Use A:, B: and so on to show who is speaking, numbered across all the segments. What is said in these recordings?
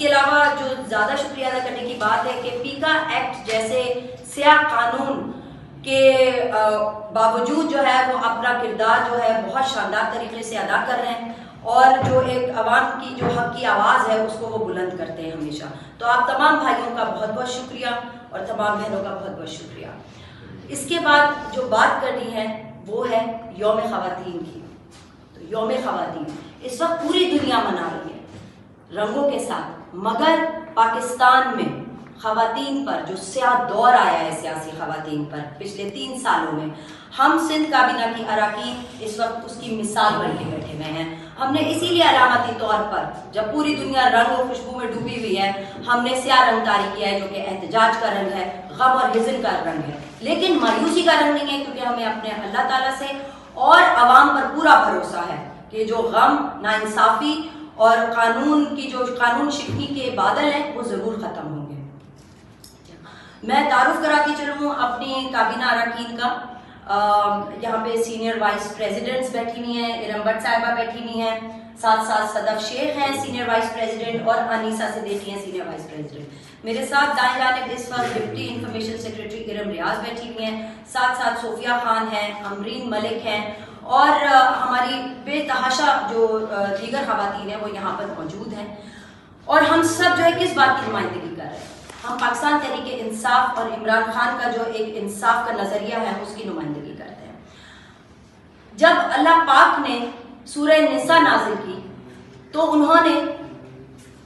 A: کے علاوہ جو زیادہ شکریہ ادا کرنے کی بات ہے کہ پیکا ایکٹ جیسے سیاہ قانون کے باوجود جو ہے وہ اپنا کردار جو ہے بہت شاندار طریقے سے ادا کر رہے ہیں، اور جو ایک عوام کی جو حق کی آواز ہے اس کو وہ بلند کرتے ہیں ہمیشہ. تو آپ تمام بھائیوں کا بہت بہت شکریہ اور تمام بہنوں کا بہت بہت شکریہ. اس کے بعد جو بات کرنی ہے وہ ہے یوم خواتین کی. تو یوم خواتین اس وقت پوری دنیا منا رہی ہے رنگوں کے ساتھ، مگر پاکستان میں خواتین پر جو سیاہ دور آیا ہے سیاسی خواتین پر پچھلے 3 سالوں میں، ہم سندھ کابینہ کی اراکین اس وقت اس کی مثال بن کے بیٹھے ہوئے ہیں. ہم نے اسی لیے علامتی طور پر جب پوری دنیا رنگ و خوشبو میں ڈوبی ہوئی ہے، ہم نے سیاہ رنگ طاری کیا ہے جو کہ احتجاج کا رنگ ہے، غم اور حزن کا رنگ ہے، لیکن مایوسی کا رنگ نہیں ہے، کیونکہ ہمیں اپنے اللہ تعالیٰ سے اور عوام پر پورا بھروسہ ہے کہ جو غم، ناانصافی اور قانون شکنی کے بادل ہیں وہ ضرور ختم ہوں گے. میں تعارف کراتی چلوں اپنی کابینہ اراکین کا. یہاں پہ سینئر وائس پریزیڈنٹس بیٹھی ہوئی ہیں، ارم بٹ صاحبہ بیٹھی ہوئی ہیں، ساتھ صدف شیخ ہیں سینئر وائس پریزیڈنٹ، اور انیسہ صدیقی ہیں سینئر وائس پریزیڈنٹ. میرے ساتھ دائیں جانب اس وقت ڈپٹی انفارمیشن سیکرٹری ارم ریاض بیٹھی ہوئی ہیں، ساتھ صوفیہ خان ہیں، امرین ملک ہیں، اور ہماری بے تحاشا جو دیگر خواتین ہیں وہ یہاں پر موجود ہیں. اور ہم سب جو ہے کس بات کی نمائندگی کر رہے ہیں؟ ہم پاکستان تحریک انصاف اور عمران خان کا جو ایک انصاف کا نظریہ ہے اس کی نمائندگی کرتے ہیں. جب اللہ پاک نے سورہ نساء نازل کی تو انہوں نے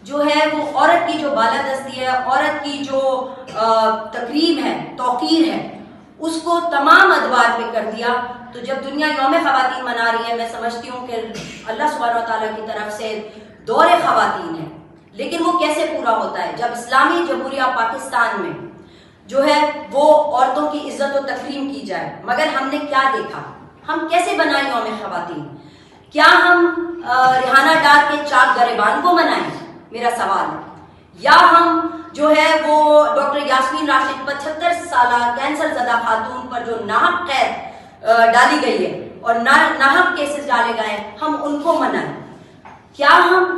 A: جو ہے وہ عورت کی جو بالادستی ہے، عورت کی جو تکریم ہے، توقیر ہے، اس کو تمام ادوار پہ کر دیا. تو جب دنیا یوم خواتین منا رہی ہے، میں سمجھتی ہوں کہ اللہ سبحانہ و تعالیٰ کی طرف سے دور خواتین ہے، لیکن وہ کیسے پورا ہوتا ہے جب اسلامی جمہوریہ پاکستان میں جو ہے وہ عورتوں کی عزت و تکریم کی جائے. مگر ہم نے کیا دیکھا؟ ہم کیسے بنائیں یوم خواتین؟ کیا ہم ریحانہ ڈار کے چاک گریبان کو منائیں؟ میرا سوال ہے. یا ہم جو ہے وہ ڈاکٹر یاسمین راشد 75 سالہ کینسر زدہ خاتون پر جو ناحق قید ڈالی گئی ہے اور ناحق کیسز ڈالے گئے ہیں، ہم ان کو منائیں؟ کیا ہم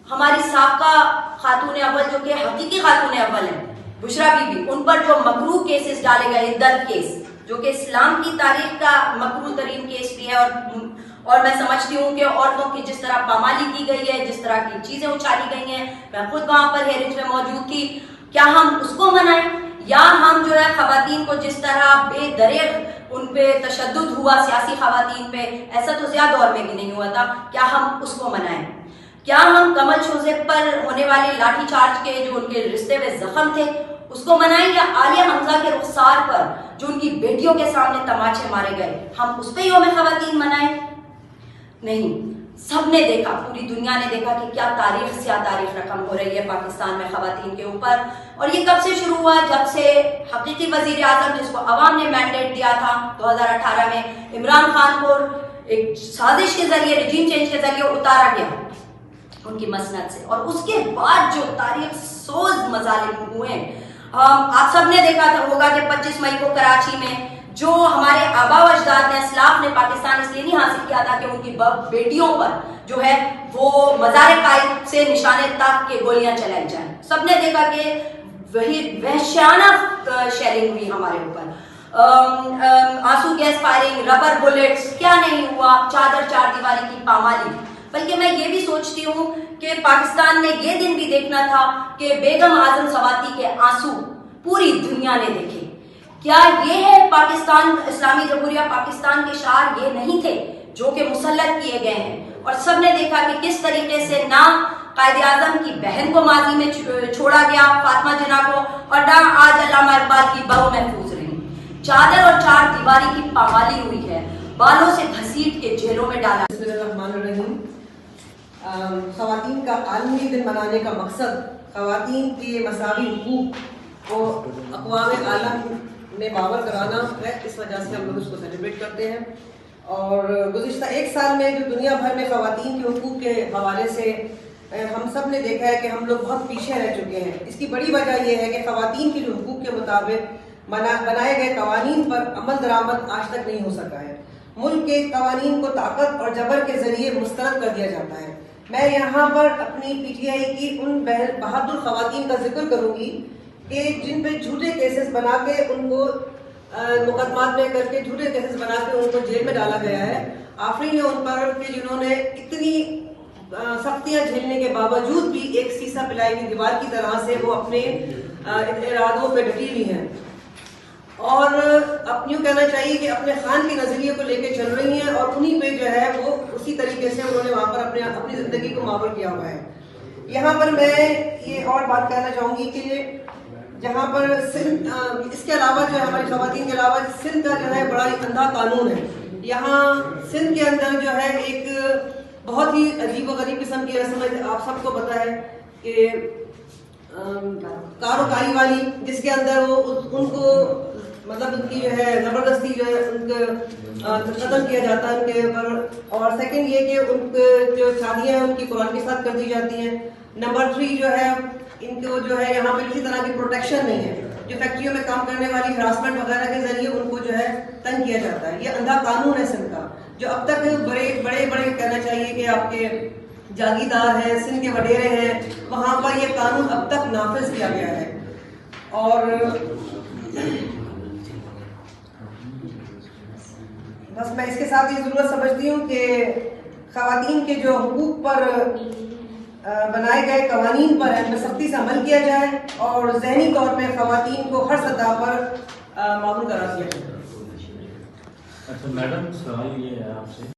A: ہماری سابقہ خاتون اول جو کہ حقیقی خاتون اول ہیں، بشرا بی بی، ان پر جو مکروہ کیسز ڈالے گئے، عدت کیس جو کہ اسلام کی تاریخ کا مکروہ ترین کیس بھی ہے، اور میں سمجھتی ہوں کہ عورتوں کی جس طرح پامالی کی گئی ہے، جس طرح کی چیزیں اچھالی گئی ہیں، میں خود وہاں پر ہیئرنگز میں موجود تھی، کیا ہم اس کو منائیں؟ یا ہم جو ہے خواتین کو جس طرح بے دریغ ان پہ تشدد ہوا سیاسی خواتین پہ، ایسا تو زیادہ دور میں بھی نہیں ہوا تھا، کیا ہم اس کو منائیں؟ کیا ہم کمل شوزے پر ہونے والے لاٹھی چارج کے جو ان کے رشتے میں زخم تھے اس کو منائیں؟ یا عالیہ حمزہ کے رخسار پر جو ان کی بیٹیوں کے سامنے تماچے مارے گئے، ہم اس پہ یوم خواتین منائیں؟ نہیں. سب نے دیکھا، پوری دنیا نے دیکھا کہ کیا تاریخ سیاہ تاریخ رقم ہو رہی ہے پاکستان میں خواتین کے اوپر. اور یہ کب سے شروع ہوا؟ جب سے حقیقی وزیر اعظم جس کو عوام نے مینڈیٹ دیا تھا 2018 میں، عمران خان کو ایک سازش کے ذریعے، رجیم چینج کے ذریعے اتارا گیا ان کی مسند سے، اور اس کے بعد جو تاریخ سوز مظالم ہوئے، آپ سب نے دیکھا تھا ہوگا کہ 25 مئی کو کراچی میں جو ہمارے آبا و اجداد نے، اسلاف نے پاکستان اس لیے نہیں حاصل کیا تھا کہ ان کی بیٹیوں پر جو ہے وہ مزار قائد سے نشانے تاک کے گولیاں چلائی جائیں. سب نے دیکھا کہ وہی وحشیانہ شیلنگ ہوئی ہمارے اوپر، آنسو گیس فائرنگ، ربر بلٹس، کیا نہیں ہوا، چادر چار دیواری کی پامالی. بلکہ میں یہ بھی سوچتی ہوں کہ پاکستان نے یہ دن بھی دیکھنا تھا کہ بیگم اعظم سواتی کے آنسو پوری دنیا نے دیکھے. کیا یہ ہے پاکستان، اسلامی جمہوریہ پاکستان کے شعار یہ نہیں تھے جو کہ مسلط کیے گئے ہیں؟ اور سب نے دیکھا کہ کس طریقے سے نہ قائد اعظم کی بہن کو ماضی میں چھوڑا گیا، فاطمہ جناح کو، اور نہ آج علامہ اقبال کی بہو محفوظ رہی. چادر اور چار دیواری کی پامالی ہوئی ہے، بالوں سے گھسیٹ کے جیلوں میں ڈالا.
B: بسم اللہ الرحمن الرحیم. خواتین کا عالمی دن منانے کا مقصد خواتین کے مساوی حقوق کو اقوام عالم میں باور کرانا ہے. اس وجہ سے ہم لوگ اس کو سیلیبریٹ کرتے ہیں. اور گزشتہ 1 سال میں جو دنیا بھر میں خواتین کے حقوق کے حوالے سے ہم سب نے دیکھا ہے کہ ہم لوگ بہت پیچھے رہ چکے ہیں. اس کی بڑی وجہ یہ ہے کہ خواتین کے جو حقوق کے مطابق بنائے گئے قوانین پر عمل درآمد آج تک نہیں ہو سکا ہے. ملک کے قوانین کو طاقت اور جبر کے ذریعے مسترد کر دیا جاتا ہے. میں یہاں پر اپنی پی ٹی آئی کی ان بہادر خواتین کا ذکر کروں گی کہ جن پہ جھوٹے کیسز بنا کے ان کو مقدمات میں کر کے جھوٹے کیسز بنا کے ان کو جیل میں ڈالا گیا ہے. آفرین ہے ان پر کہ جنہوں نے اتنی سختیاں جھیلنے کے باوجود بھی ایک سیسا پلائی کی دیوار کی طرح سے وہ اپنے ارادوں پہ ڈٹی ہوئی ہیں اور اب یوں کہنا چاہیے کہ اپنے خان کے نظریے کو لے کے چل رہی ہیں اور انہی پہ جو ہے وہ اسی طریقے سے انہوں نے وہاں پر اپنی زندگی کو معمور کیا ہوا ہے. یہاں پر میں یہ اور بات کہنا چاہوں گی کہ جہاں پر سندھ اس کے علاوہ جو ہے ہماری خواتین کے علاوہ سندھ کا جو ہے بڑا ہی اندھا قانون ہے. یہاں سندھ کے اندر جو ہے ایک بہت ہی عجیب و غریب قسم کی رسم ہے. آپ سب کو پتہ ہے کہ کاروکاری والی جس کے اندر وہ ان کو مطلب ان کی جو ہے زبردستی جو ہے ان کا قتل کیا جاتا ہے ان کے اوپر. اور سیکنڈ یہ کہ ان کے جو شادیاں ہیں ان کی قرآن کے ساتھ کر دی جاتی ہیں. نمبر 3 جو ہے ان کو جو ہے یہاں پہ کسی طرح کی پروٹیکشن نہیں ہے. جو فیکٹریوں میں کام کرنے والی ہراسمنٹ وغیرہ کے ذریعے ان کو جو ہے تنگ کیا جاتا ہے. یہ اندھا قانون ہے سندھ کا جو اب تک بڑے کہنا چاہیے کہ آپ کے جاگیردار ہیں سندھ کے وڈیرے ہیں وہاں پر یہ قانون اب تک نافذ کیا گیا ہے. اور بس میں اس کے ساتھ یہ ضرورت سمجھتی ہوں کہ خواتین کے جو حقوق پر بنائے گئے قوانین پر ان میں سختی سے عمل کیا جائے اور ذہنی طور پہ خواتین کو ہر سطح پر معمول قرار دیا جائے.
C: اچھا میڈم سوال یہ ہے آپ سے